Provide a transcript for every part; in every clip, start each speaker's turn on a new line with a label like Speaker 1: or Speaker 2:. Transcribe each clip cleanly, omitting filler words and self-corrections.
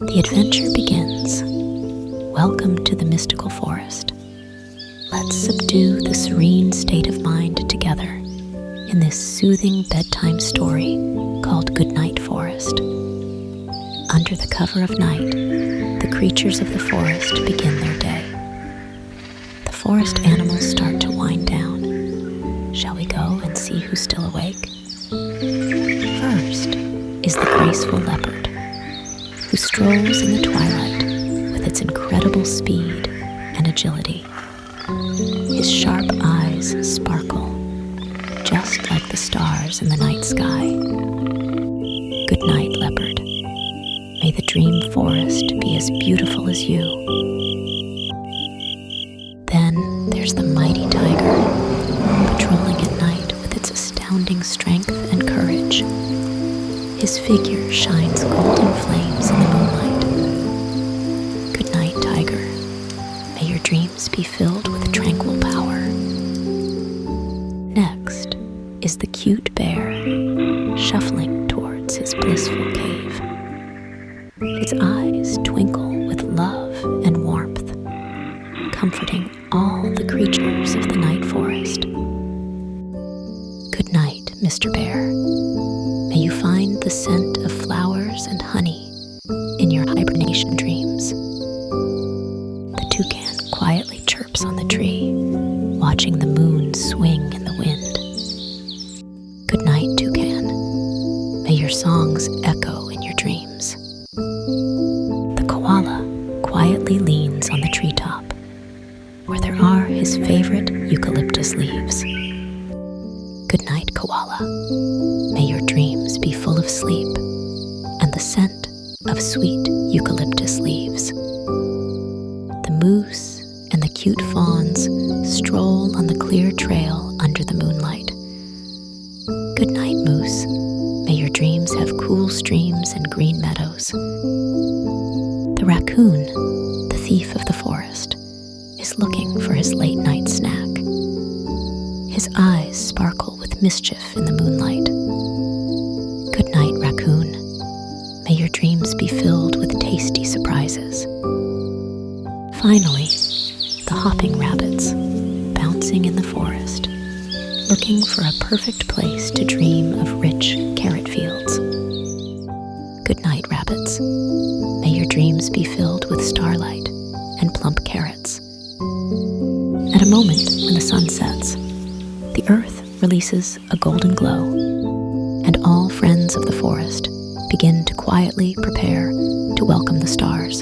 Speaker 1: The adventure begins. Welcome to the mystical forest. Let's subdue the serene state of mind together in this soothing bedtime story called Goodnight Forest. Under the cover of night, the creatures of the forest begin their day. The forest animals start to wind down. Shall we go and see who's still awake? First is the graceful leopard, who strolls in the twilight with its incredible speed and agility. His sharp eyes sparkle, just like the stars in the night sky. Goodnight, leopard. May the dream forest be as beautiful as you. Then there's the mighty tiger, patrolling at night with its astounding strength and courage. His figure shines golden flames in the moonlight. Goodnight, tiger. May your dreams be filled with tranquil power. Next is the cute bear, shuffling towards his blissful cave. His eyes twinkle with love and warmth, comforting all the creatures of the night forest. Good night, Mr. Bear. May you find the scent of flowers and honey in your hibernation dreams. The toucan quietly chirps on the tree, watching the moon swing in the wind. Good night, toucan. May your songs echo in your dreams. The koala quietly leans on the treetop, where there are his favorite eucalyptus leaves. Good night, koala. May your dreams be full of sleep and the scent of sweet eucalyptus leaves. The moose and the cute fawns stroll on the clear trail under the moonlight. Good night, moose. May your dreams have cool streams and green meadows. The raccoon, the thief of the forest, is looking for his late night snack. His eyes sparkle with mischief in the moonlight. Good night, raccoon. May your dreams be filled with tasty surprises. Finally, the hopping rabbits, bouncing in the forest, looking for a perfect place to dream of rich carrot fields. Good night, rabbits. May your dreams be filled with starlight and plump carrots. At a moment when the sun sets, the earth releases a golden glow, and all friends of the forest begin to quietly prepare to welcome the stars.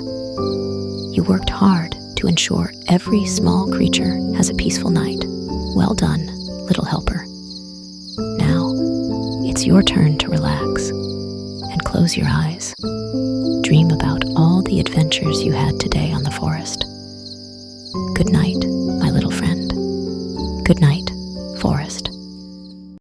Speaker 1: You worked hard to ensure every small creature has a peaceful night. Well done, little helper. Now, it's your turn to relax and close your eyes. Dream about all the adventures you had today on the forest. Good night.